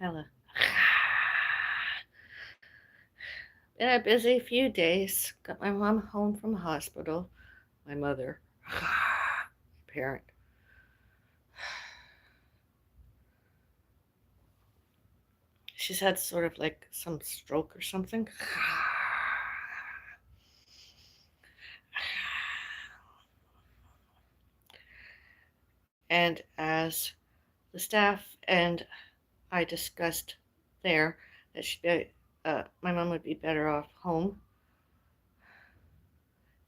Hello. Been a busy few days. Got my mom home from hospital. My mother, parent. She's had sort of like some stroke or something. And as the staff and I discussed there, that my mom would be better off home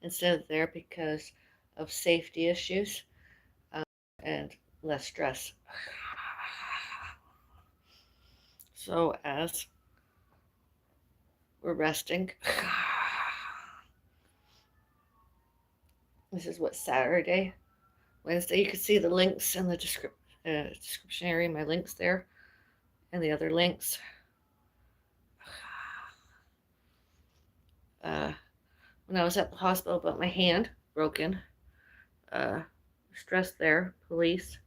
instead of there because of safety issues and less stress. So as we're resting, this is what Saturday, Wednesday. You can see the links in the description area, my links there, and the other links. Uh, when I was at the hospital, about my hand broken, uh, stressed there. Police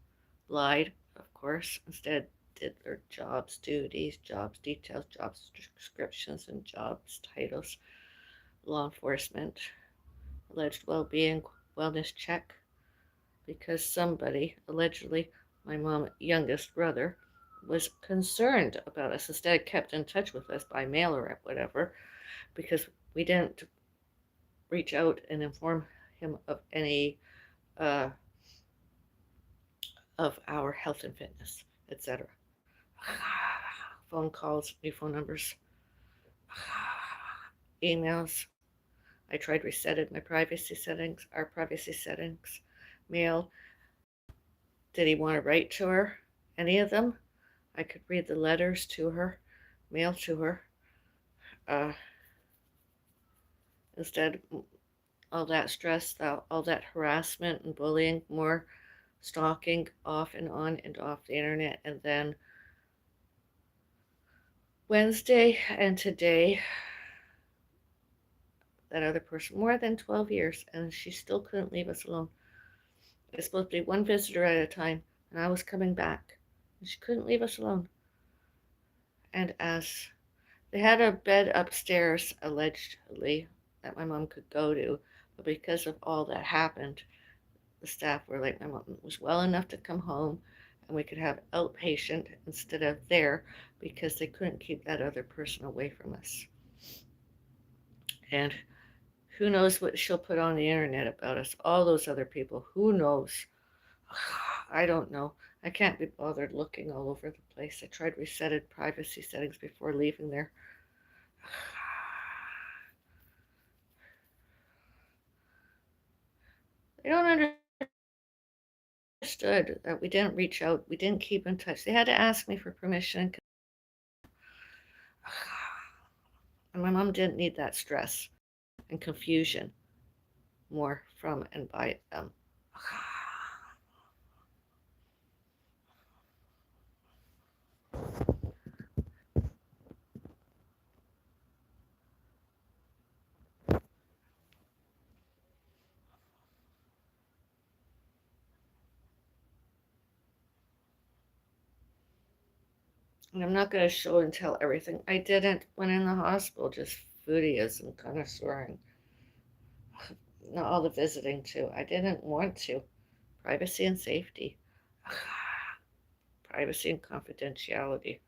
lied, of course. Instead, did their jobs duties, jobs details, jobs descriptions, and jobs titles. Law enforcement, alleged well-being wellness check, because somebody, allegedly my mom's youngest brother, was concerned about us. Instead, kept in touch with us by mail or whatever, because we didn't reach out and inform him of any uh, of our health and fitness, etc. Phone calls, new phone numbers, emails. I tried resetting my privacy settings, our privacy settings, mail. Did he want to write to her? Any of them? I could read the letters to her, mail to her. Uh, Instead, all that stress, all that harassment and bullying, more stalking off and on and off the internet. And then Wednesday and today, that other person, more than 12 years, and she still couldn't leave us alone. It was supposed to be one visitor at a time, and I was coming back, and she couldn't leave us alone. And as they had a bed upstairs, allegedly, that my mom could go to, but because of all that happened, the staff were like, my mom was well enough to come home and we could have outpatient instead of there because they couldn't keep that other person away from us. And who knows what she'll put on the internet about us, all those other people, who knows? I don't know. I can't be bothered looking all over the place. I tried resetting privacy settings before leaving there. They don't understood that we didn't reach out, we didn't keep in touch. They had to ask me for permission. And my mom didn't need that stress and confusion more from and by them. And I'm not going to show and tell everything. I didn't when in the hospital, just foodieism and kind of swearing. Not all the visiting too. I didn't want to. Privacy and safety. Privacy and confidentiality.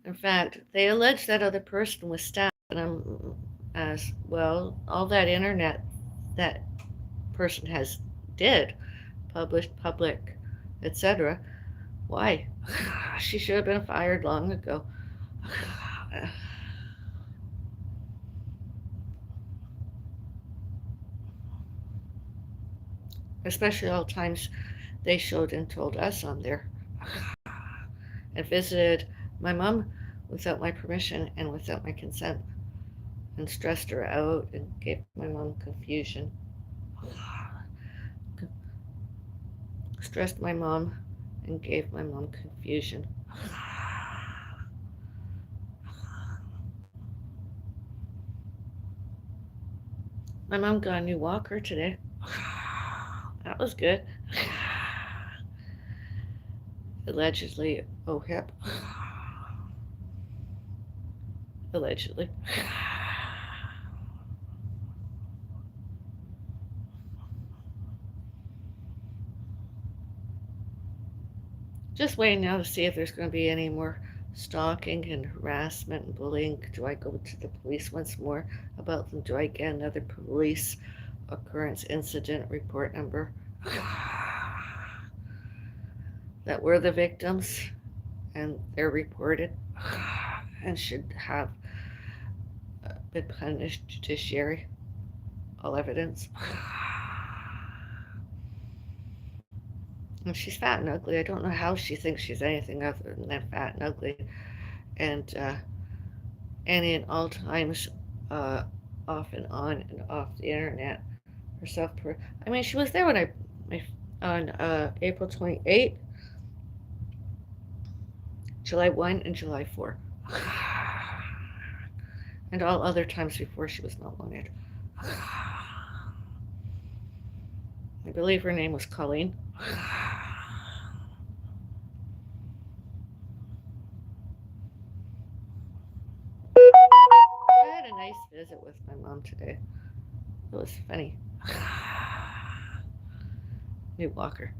In fact, they allege that other person was stabbed, and I'm as well. All that internet that person has did, published, public, etc. Why? She should have been fired long ago. Especially all times they showed and told us on there. And visited my mom without my permission and without my consent, and stressed her out and gave my mom confusion. Stressed my mom and gave my mom confusion. My mom got a new walker today. That was good. Allegedly, oh hip. Allegedly. Just waiting now to see if there's going to be any more stalking and harassment and bullying. Do I go to the police once more about them? Do I get another police occurrence incident report number that were the victims and they're reported and should have been punished? Judiciary, all evidence. And she's fat and ugly. I don't know how she thinks she's anything other than fat and ugly. And Annie at all times, uh, off and on and off the internet herself. I mean, she was there when on April 28th, July 1, and July 4. And all other times before she was not wanted. I believe her name was Colleen. I had a nice visit with my mom today. It was funny. New Walker.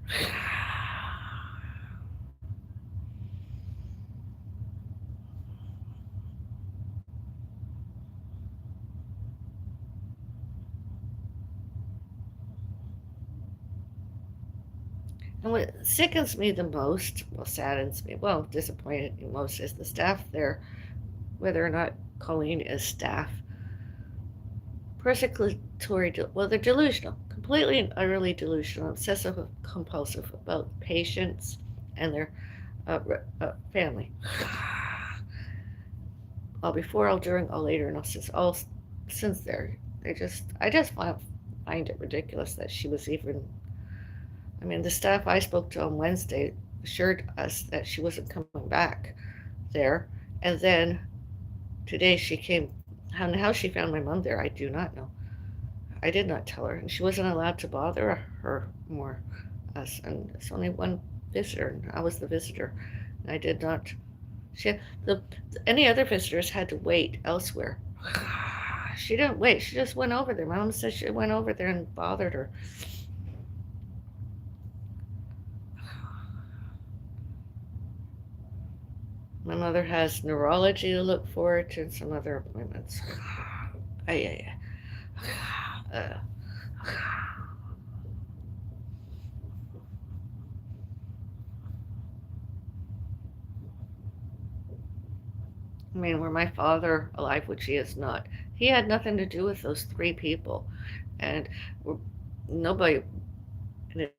And what sickens me the most, well, saddens me, well, disappointed me most, is the staff there, whether or not Colleen is staff. Persecutory, well, they're delusional, completely and utterly delusional, obsessive compulsive about patients and their family. All before, all during, all later, and all since there. I just find it ridiculous that she was even. I mean, the staff I spoke to on Wednesday assured us that she wasn't coming back there, and then today she came. How she found my mom there, I do not know. I did not tell her, and she wasn't allowed to bother her more us. And it's only one visitor, and I was the visitor, and I did not. She the any other visitors had to wait elsewhere. She didn't wait. She just went over there. My mom said she went over there and bothered her. My mother has neurology to look forward to and some other appointments. Ay, ay, ay. I mean, were my father alive, which he is not, he had nothing to do with those three people. And nobody, in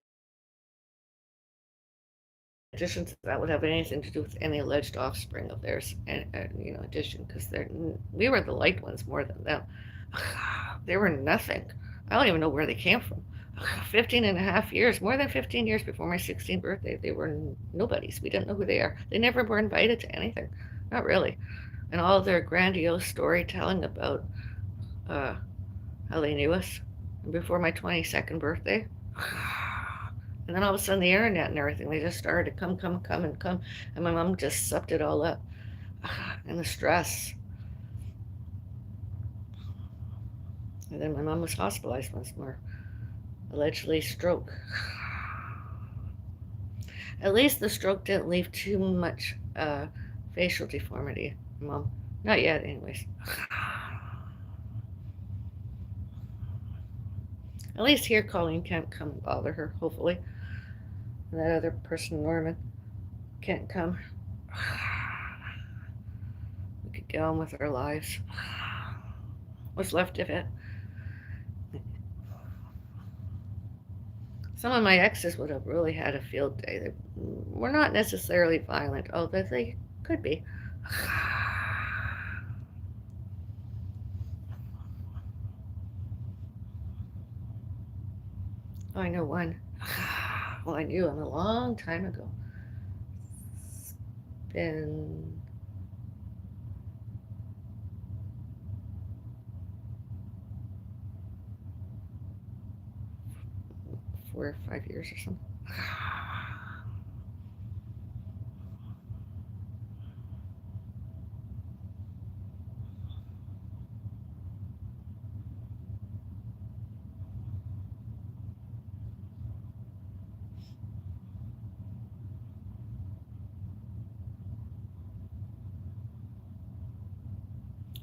addition to that, would have anything to do with any alleged offspring of theirs. And addition, because we were the liked ones more than them. They were nothing. I don't even know where they came from. 15 and a half years, more than 15 years before my 16th birthday, they were nobodies. We didn't know who they are. They never were invited to anything. Not really. And all their grandiose storytelling about uh, how they knew us before my 22nd birthday. And then all of a sudden, the internet and everything, they just started to come, come, come, and come. And my mom just sucked it all up. And the stress. And then my mom was hospitalized once more. Allegedly stroke. At least the stroke didn't leave too much facial deformity, Mom. Not yet, anyways. At least here, Colleen can't come bother her, hopefully. And that other person, Norman, can't come. We could get on with our lives. What's left of it. Some of my exes would have really had a field day. They were not necessarily violent, although they could be. Oh, I know one. Well, I knew him a long time ago. It's been 4 or 5 years or something.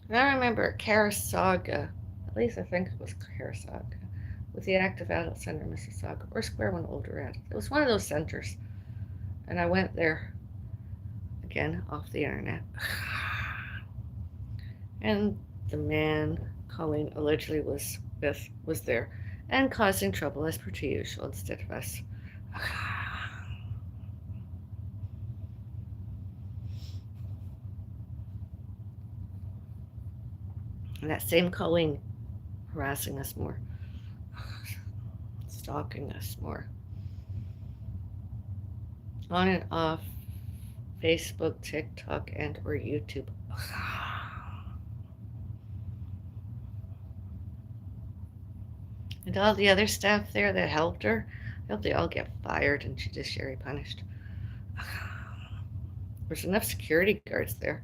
And I remember Carasaga, at least I think it was Carasaga, with the Active Adult Center in Mississauga, or Square One Older Adult. It was one of those centers, and I went there again off the internet. And the man Colleen allegedly was with was there and causing trouble as per usual instead of us. And that same Colleen harassing us more, stalking us more, on and off Facebook, TikTok, and or YouTube. And all the other staff there that helped her, I hope they all get fired and judiciary punished. There's enough security guards there.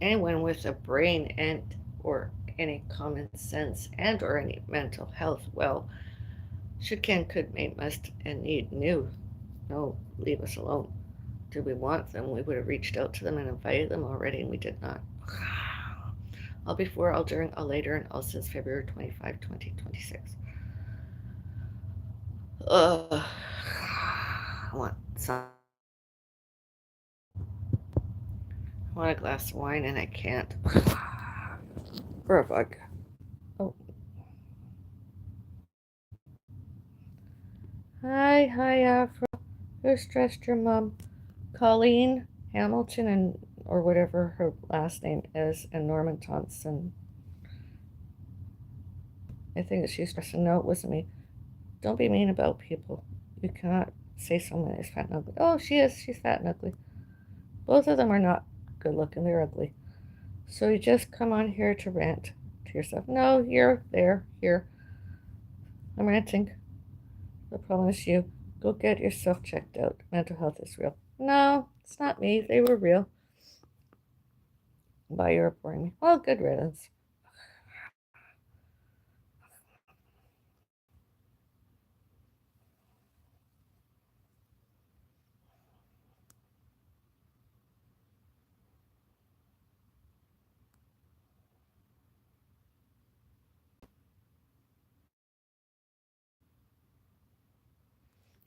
Anyone with a brain and or any common sense and or any mental health, well, should can could may must and need knew no, leave us alone. Did we want them, we would have reached out to them and invited them already, and we did not. All before, all during, all later, and all since February 25, 2026. I want some. I want a glass of wine and I can't. Or a vodka. Oh. Hi, Afro. Who stressed your mom? Colleen Hamilton and or whatever her last name is, and Norman Thompson. I think that she's stressing. No, it wasn't me. Don't be mean about people. You cannot say someone is fat and ugly. Oh, she is. She's fat and ugly. Both of them are not good looking. They're ugly. So you just come on here to rant to yourself. No, you're there. Here. I'm ranting. The problem is you. Go get yourself checked out. Mental health is real. No, it's not me. They were real. Why you're boring me. Well, good riddance.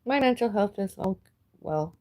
My mental health is all well.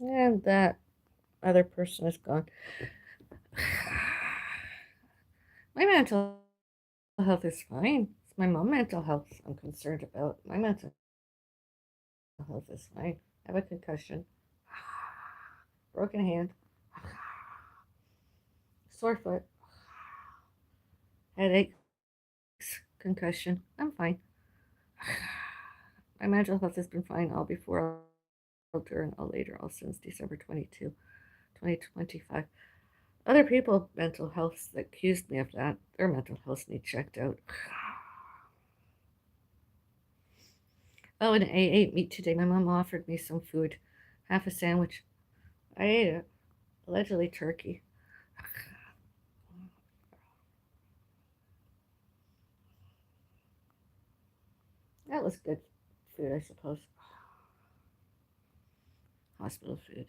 And that other person is gone. My mental health is fine. It's my mom mental health I'm concerned about. My mental health is fine. I have a concussion, broken hand, sore foot, headaches, concussion. I'm fine. My mental health has been fine all before, all during, all later, all since December 22, 2025. Other people, mental health, that accused me of that, their mental health needs checked out. Oh, and I ate meat today. My mom offered me some food, half a sandwich. I ate it. Allegedly turkey. That was good food, I suppose. Hospital food.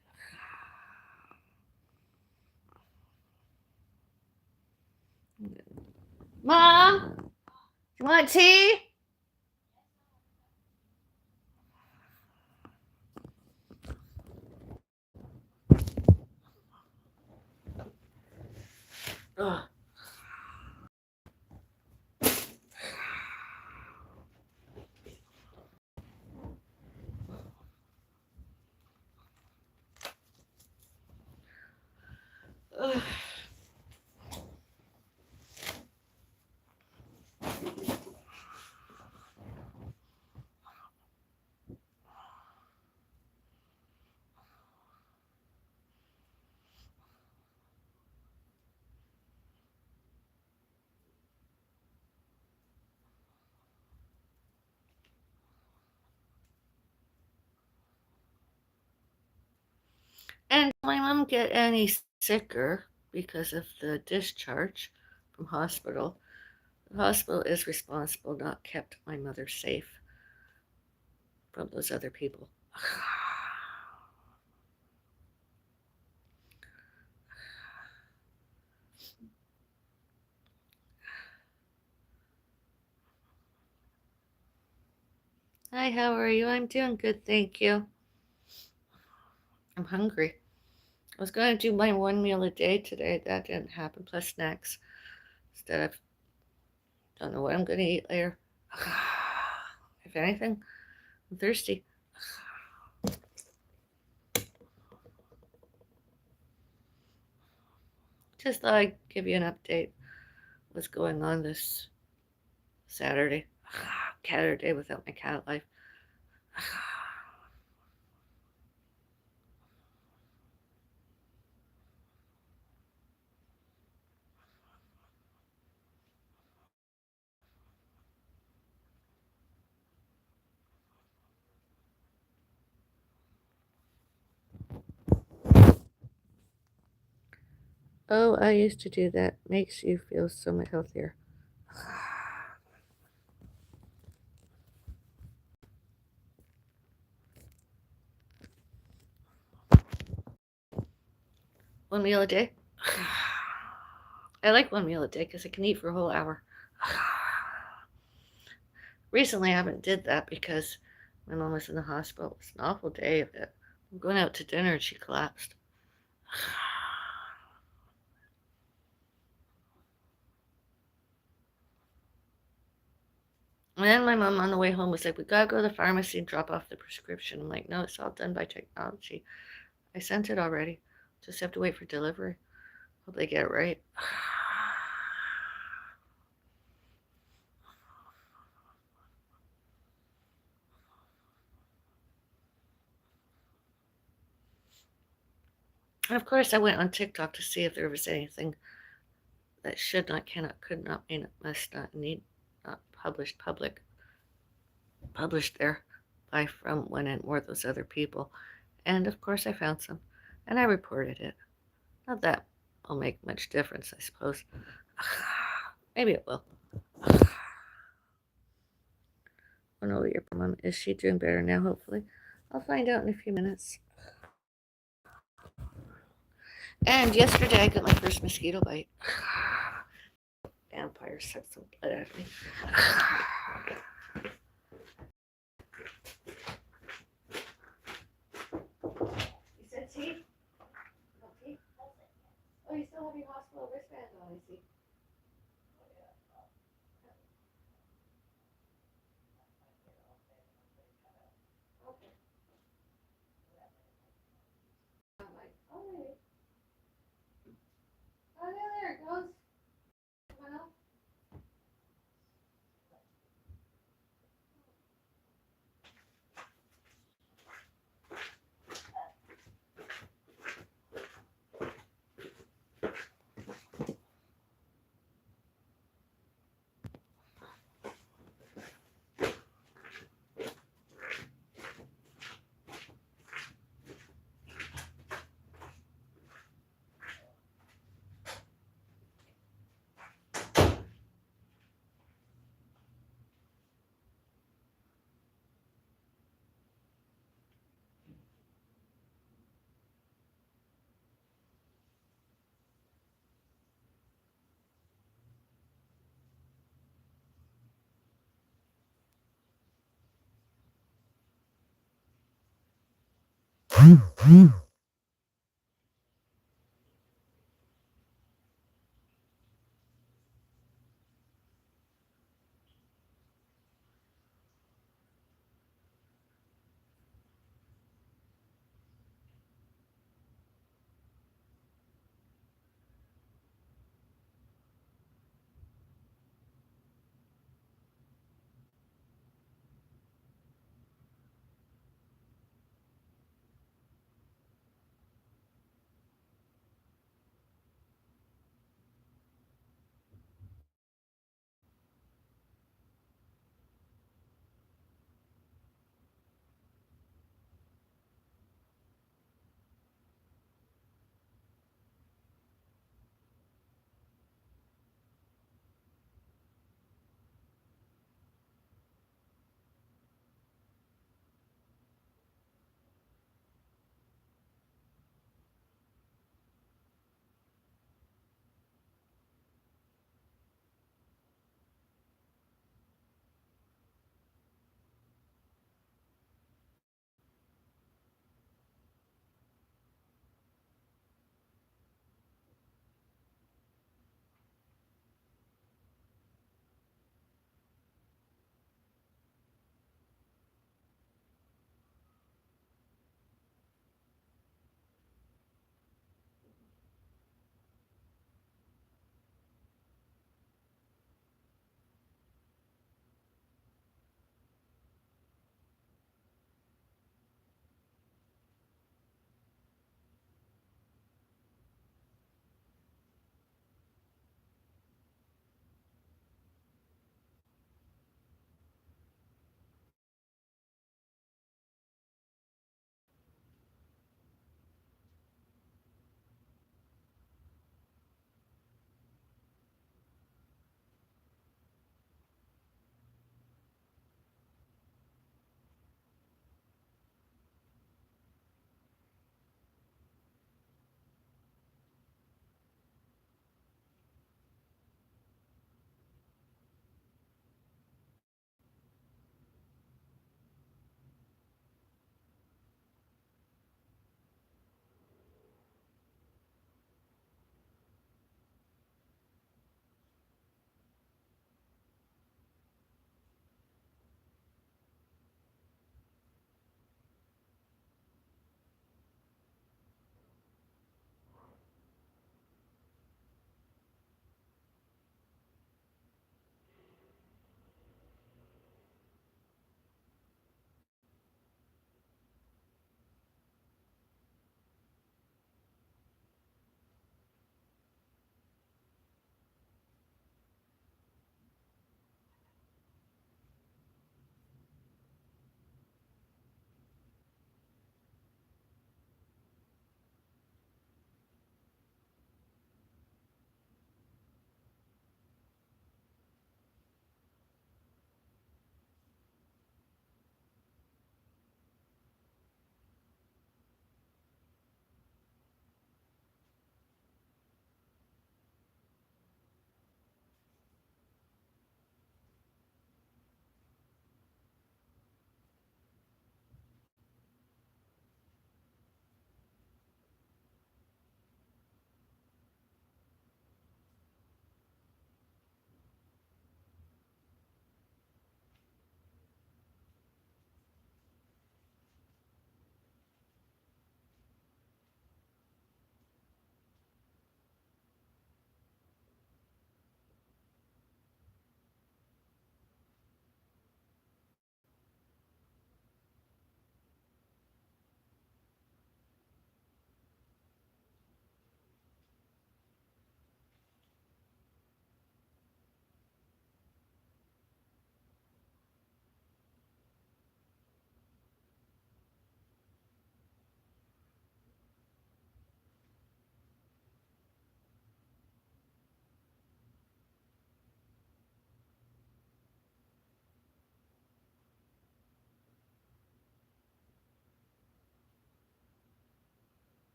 Mom, you want tea? Ugh. Ugh. And did my mom get any sicker because of the discharge from hospital? The hospital is responsible, not kept my mother safe from those other people. Hi, how are you? I'm doing good, thank you. I'm hungry. I was going to do my one meal a day today. That didn't happen, plus snacks. Instead, I don't know what I'm going to eat later. If anything, I'm thirsty. Just thought I'd give you an update. What's going on this Saturday? Saturday without my cat life. Oh, I used to do that. Makes you feel so much healthier. One meal a day? I like one meal a day because I can eat for a whole hour. Recently, I haven't did that because my mom was in the hospital. It was an awful day of it. I'm going out to dinner and she collapsed. And then my mom on the way home was like, "We gotta go to the pharmacy and drop off the prescription." I'm like, "No, it's all done by technology. I sent it already. Just have to wait for delivery. Hope they get it right." And of course, I went on TikTok to see if there was anything that should not, cannot, could not, may not, must not, need not published there by, from, when, and or those other people. And of course, I found some, and I reported it. Not that will make much difference, I suppose. Maybe it will. I know your mom. Is she doing better now? Hopefully, I'll find out in a few minutes. And yesterday, I got my first mosquito bite. Vampire sucked some blood out of me. You said tea? No tea? Oh, you still have your hospital wristband on, I see. Okay. I'm like, oh, oh yeah, there it goes. Well,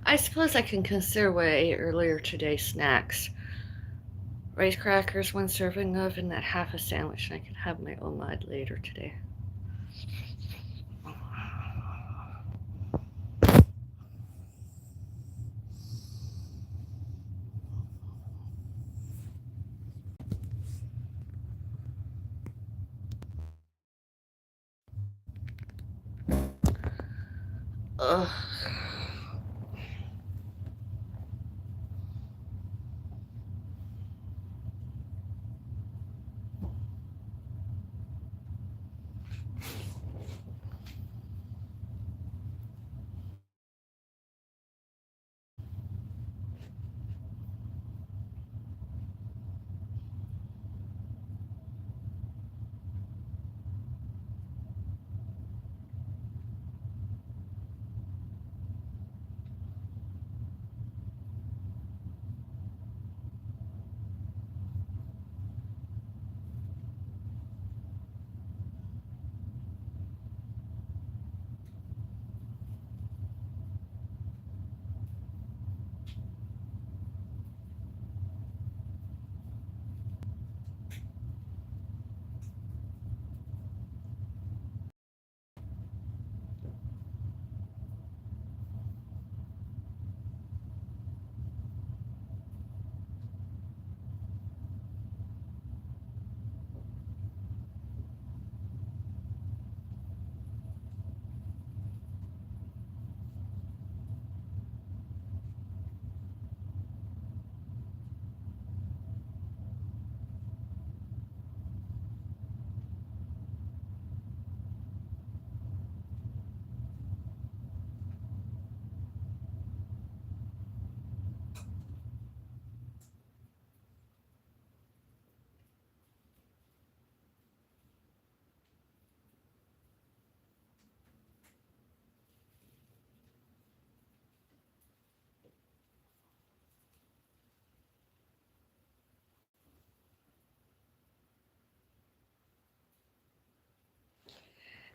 I suppose I can consider what I ate earlier today snacks. Rice crackers, one serving of, and that half a sandwich, and I can have my omelet later today. Ugh.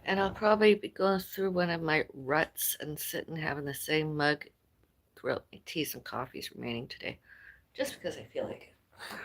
And I'll probably be going through one of my ruts and sitting having the same mug throughout my teas and coffees remaining today, just because I feel like it.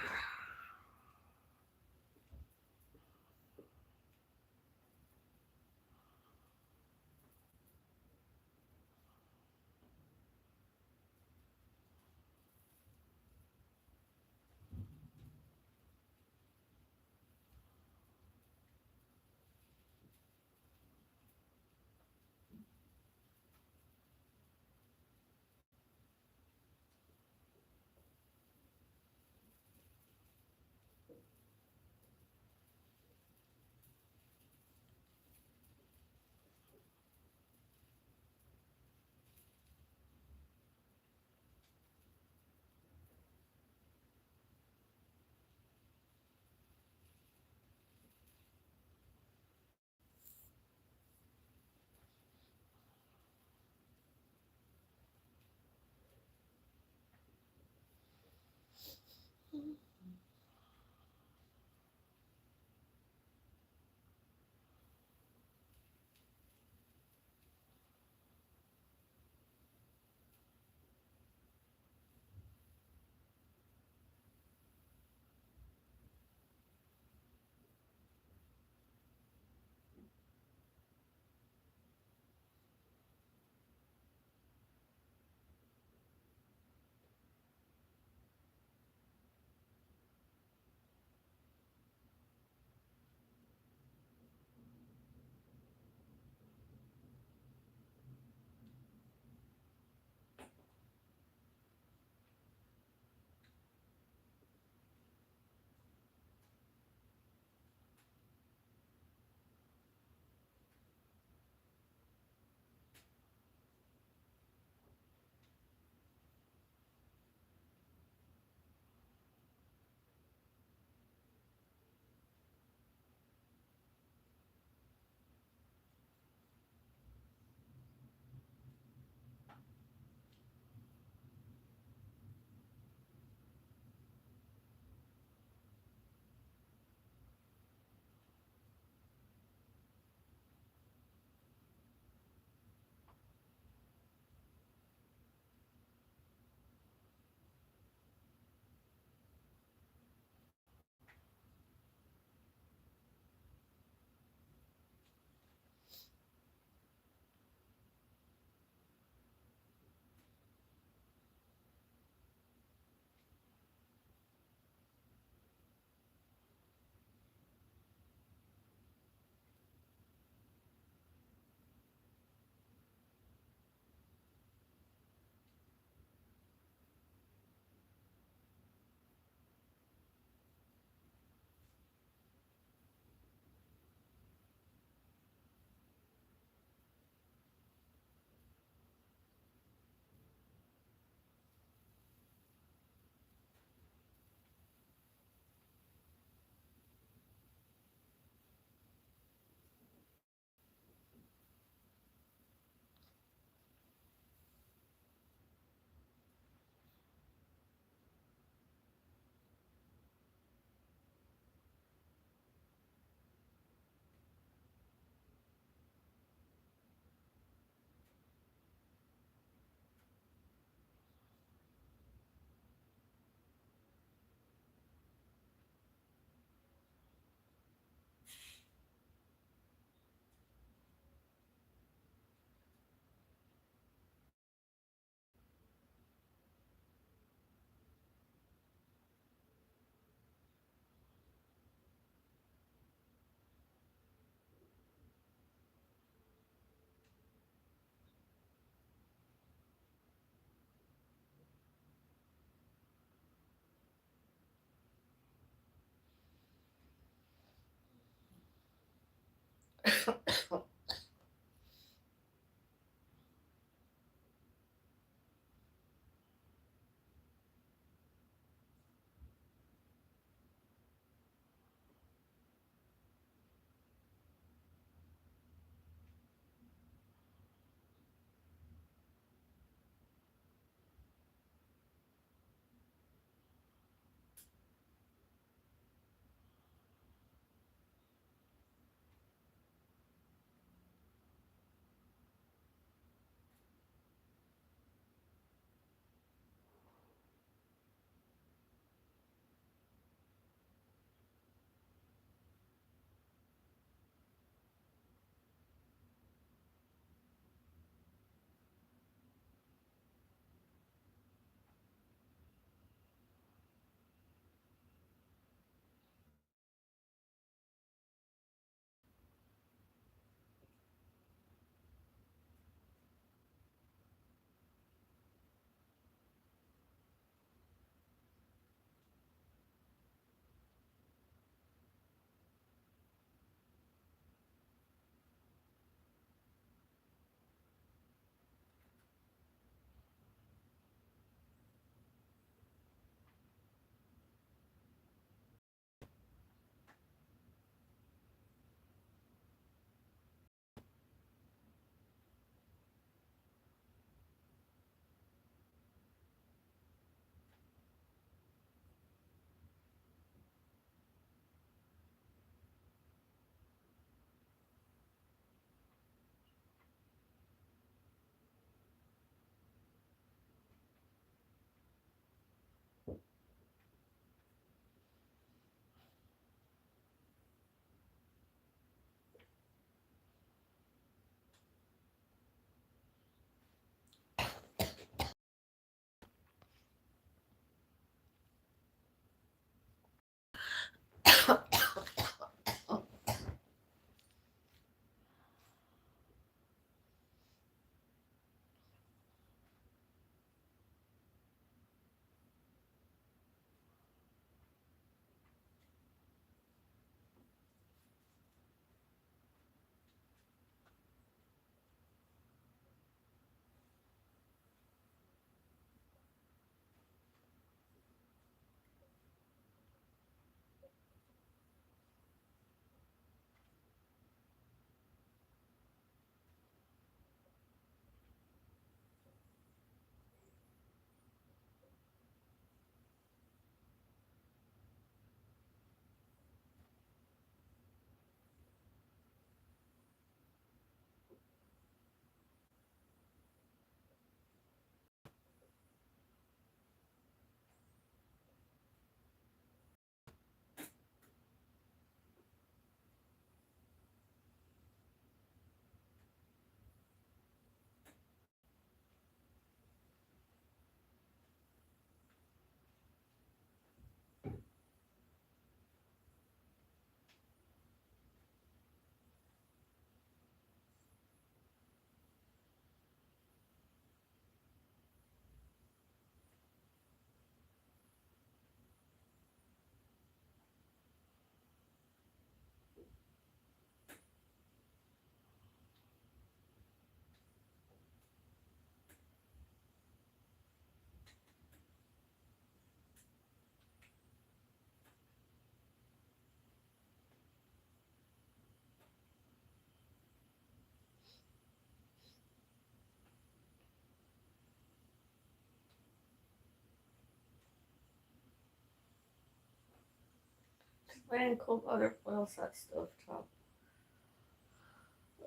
Man, cold water boils that stove top.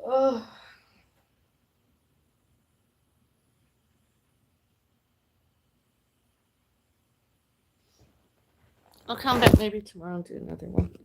Oh, I'll come back maybe tomorrow and do another one.